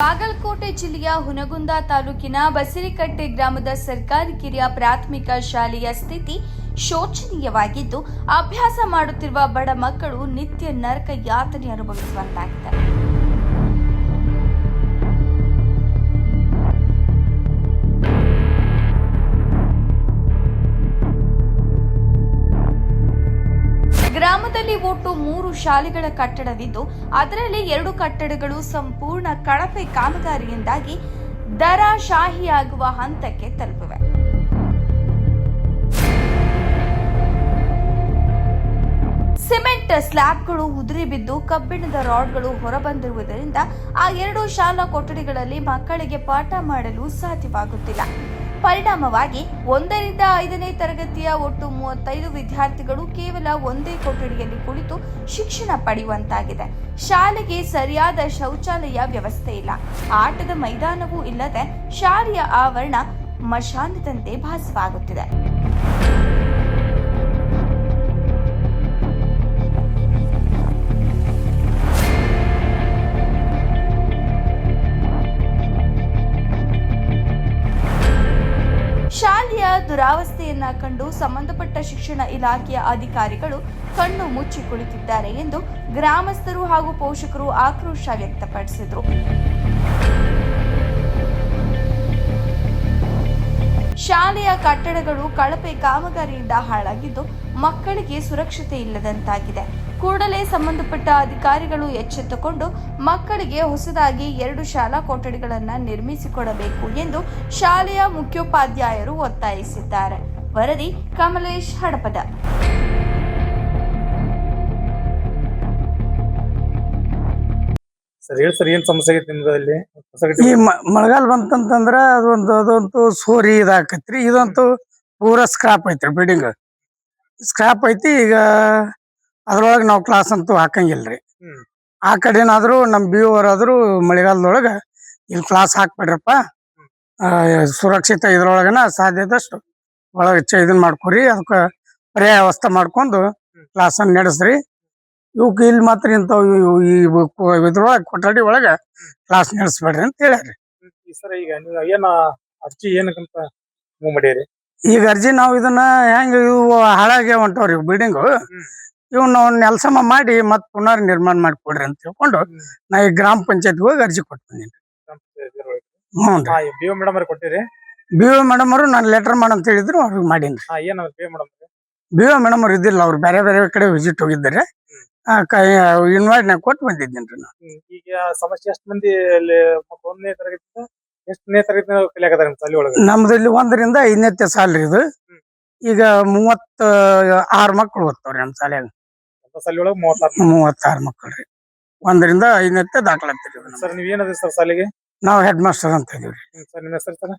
ಬಾಗಲಕೋಟೆ ಜಿಲ್ಲೆಯ ಹುನಗುಂದ ತಾಲೂಕಿನ ಬಸಿರಿಕಟ್ಟೆ ಗ್ರಾಮದ ಸರ್ಕಾರಿ ಕಿರಿಯ ಪ್ರಾಥಮಿಕ ಶಾಲೆಯ ಸ್ಥಿತಿ ಶೋಚನೀಯವಾಗಿದ್ದು, ಅಭ್ಯಾಸ ಮಾಡುತ್ತಿರುವ ಬಡ ಮಕ್ಕಳು ನಿತ್ಯ ನರಕ ಯಾತನೆ ಅನುಭವಿಸುವಂತಾಗಿದೆ. ಗ್ರಾಮದಲ್ಲಿ ಒಟ್ಟು 3 ಶಾಲೆಗಳ ಕಟ್ಟಡವಿದ್ದು, ಅದರಲ್ಲಿ 2 ಕಟ್ಟಡಗಳು ಸಂಪೂರ್ಣ ಕಳಪೆ ಕಾಮಗಾರಿಯಿಂದಾಗಿ ದರಾಶಾಹಿಯಾಗುವ ಹಂತಕ್ಕೆ ತಲುಪಿವೆ. ಸಿಮೆಂಟ್ ಸ್ಲ್ಯಾಬ್ಗಳು ಉದುರಿ ಬಿದ್ದು ಕಬ್ಬಿಣದ ರಾಡ್ಗಳು ಹೊರಬಂದಿರುವುದರಿಂದ ಆ 2 ಶಾಲಾ ಕೊಠಡಿಗಳಲ್ಲಿ ಮಕ್ಕಳಿಗೆ ಪಾಠ ಮಾಡಲು ಸಾಧ್ಯವಾಗುತ್ತಿಲ್ಲ. ಪರಿಣಾಮವಾಗಿ 1 ರಿಂದ 5ನೇ ತರಗತಿಯ ಒಟ್ಟು 35 ವಿದ್ಯಾರ್ಥಿಗಳು ಕೇವಲ ಒಂದೇ ಕೊಠಡಿಯಲ್ಲಿ ಕುಳಿತು ಶಿಕ್ಷಣ ಪಡೆಯುವಂತಾಗಿದೆ. ಶಾಲೆಗೆ ಸರಿಯಾದ ಶೌಚಾಲಯ ವ್ಯವಸ್ಥೆ ಇಲ್ಲ, ಆಟದ ಮೈದಾನವೂ ಇಲ್ಲದೆ ಶಾಲೆಯ ಆವರಣ ಮಶಾನದಂತೆ ಭಾಸವಾಗುತ್ತಿದೆ. ಶಾಲೆಯ ದುರಾವಸ್ಥೆಯನ್ನ ಕಂಡು ಸಂಬಂಧಪಟ್ಟ ಶಿಕ್ಷಣ ಇಲಾಖೆಯ ಅಧಿಕಾರಿಗಳು ಕಣ್ಣು ಮುಚ್ಚಿ ಕುಳಿತಿದ್ದಾರೆ ಎಂದು ಗ್ರಾಮಸ್ಥರು ಹಾಗೂ ಪೋಷಕರು ಆಕ್ರೋಶ ವ್ಯಕ್ತಪಡಿಸಿದರು. ಶಾಲೆಯ ಕಟ್ಟಡಗಳು ಕಳಪೆ ಕಾಮಗಾರಿಯಿಂದ ಹಾಳಾಗಿದ್ದು, ಮಕ್ಕಳಿಗೆ ಸುರಕ್ಷತೆ ಇಲ್ಲದಂತಾಗಿದೆ. ಕೂಡಲೇ ಸಂಬಂಧಪಟ್ಟ ಅಧಿಕಾರಿಗಳು ಎಚ್ಚೆತ್ತುಕೊಂಡು ಮಕ್ಕಳಿಗೆ ಹೊಸದಾಗಿ 2 ಶಾಲಾ ಕೊಠಡಿಗಳನ್ನು ನಿರ್ಮಿಸಿಕೊಡಬೇಕು ಎಂದು ಶಾಲೆಯ ಮುಖ್ಯೋಪಾಧ್ಯಾಯರು ಒತ್ತಾಯಿಸಿದ್ದಾರೆ. ವರದಿ ಕಮಲೇಶ್ ಹಡಪದ. ಏನ್ ಸಮಸ್ಯೆ ಆಗೈತಿ ನಿಮ್ದಲ್ಲಿ? ಈ ಮಳೆಗಾಲ ಬಂತಂತಂದ್ರ ಅದಂತೂ ಸೋರಿ ಇದಾಕತ್ರಿ. ಇದಂತೂ ಪೂರಾ ಸ್ಕ್ರಾಪ್ ಐತ್ರಿ. ಬಿಲ್ಡಿಂಗ್ ಸ್ಕ್ರಾಪ್ ಐತಿ. ಈಗ ಅದ್ರೊಳಗ ನಾವ್ ಕ್ಲಾಸ್ ಅಂತೂ ಹಾಕಂಗಿಲ್ರಿ. ಆ ಕಡೆನಾದ್ರು ನಮ್ BO ಅವರಾದ್ರು ಮಳೆಗಾಲದೊಳಗ ಇಲ್ಲಿ ಕ್ಲಾಸ್ ಹಾಕ್ಬೇಡ್ರಪ್ಪ, ಸುರಕ್ಷಿತ ಇದ್ರೊಳಗನ ಸಾಧ್ಯದಷ್ಟು ಒಳಗ ಇದನ್ ಮಾಡ್ಕೊರಿ, ಅದಕ್ಕ ಪರ್ಯಾಯ ವ್ಯವಸ್ಥೆ ಮಾಡ್ಕೊಂಡು ಕ್ಲಾಸ್ ಅನ್ನ ನಡೆಸ್ರಿ. ಇವಕ್ ಇಲ್ಲಿ ಮಾತ್ರ ಇಂಥವ್ ಇದ್ರೊಳಗ ಕೊಠಡಿ ಒಳಗ ಕ್ಲಾಸ್ ನಡೆಸ್ಬೇಡ್ರಿ ಅಂತ ಹೇಳ್ಯಾರಿ. ಈಗ ನೀವು ಏನ ಅರ್ಜಿ ಏನಕ್ಕಂತ ಮೂವ್ ಮಾಡ್ಯಾರಿ? ಈಗ ಅರ್ಜಿ ನಾವ್ ಇದನ್ನ ಹೆಂಗ ಇವು ಹಾಳಾಗಿ ಹೊಂಟವ್ರಿ ಬಿಲ್ಡಿಂಗು, ಇವ್ನ ನಾವು ನೆಲ್ಸಮ ಮಾಡಿ ಮತ್ ಪುನರ್ ನಿರ್ಮಾಣ ಮಾಡ್ಕೊಡ್ರಿ ಅಂತ ಹೇಳ್ಕೊಂಡು ನಾ ಈ ಗ್ರಾಮ ಪಂಚಾಯತ್ ಹೋಗಿ ಅರ್ಜಿ ಕೊಟ್ಟು ಬಂದೀನಿ. BO ಮೇಡಮ್ ಅವ್ರಿಗೆ ಕೊಟ್ಟಿರಿ? BO ಮೇಡಮ್ ಅವರು ನಾನು ಲೆಟರ್ ಮಾಡಂತ ಹೇಳಿದ್ರು, ಅವ್ರಿಗೆ ಮಾಡೀನಿ. BO ಮೇಡಮ್ ಅವ್ರು ಇದ್ದಿಲ್ಲ, ಅವ್ರು ಬೇರೆ ಬೇರೆ ಕಡೆ ವಿಸಿಟ್ ಹೋಗಿದ್ದಾರೆ. ಇನ್ವೈಟ್ ನಾ ಕೊಟ್ಟು ಬಂದಿದ್ದೀನಿ. ಈಗ ಸಮಸ್ಯೆ ಎಷ್ಟು ಮಂದಿ ಅಲ್ಲಿ 1ನೇ ತರಗತಿ ಎಷ್ಟನೇ ತರಗತಿ ಕಲಿಯಾಕತ್ತಾರ ಶಾಲೆ ಒಳಗ? ನಮ್ದು ಇಲ್ಲಿ 1 ರಿಂದ 5ನೇ ಸಾಲ ಇದು. ಈಗ 36 ಮಕ್ಕಳು ಓದ್ತಾವ್ರಿ ನಮ್ಮ ಶಾಲೆಯಾಗ. ಶಾಲೆ ಒಳಗ 36 ಮಕ್ಕಳು ರೀ. 1 ರಿಂದ 5ನೇ ದಾಖಲಾತಿ. ಸರ್ ನೀವ್ ಏನದ ಸರ್ ಶಾಲೆಗೆ? ನಾವು ಹೆಡ್ ಮಾಸ್ಟರ್ ಅಂತ ಇದೀವ್ರಿ. ಸರ್ ನಿಮ್ಮ ಹೆಸರು ಸರ್?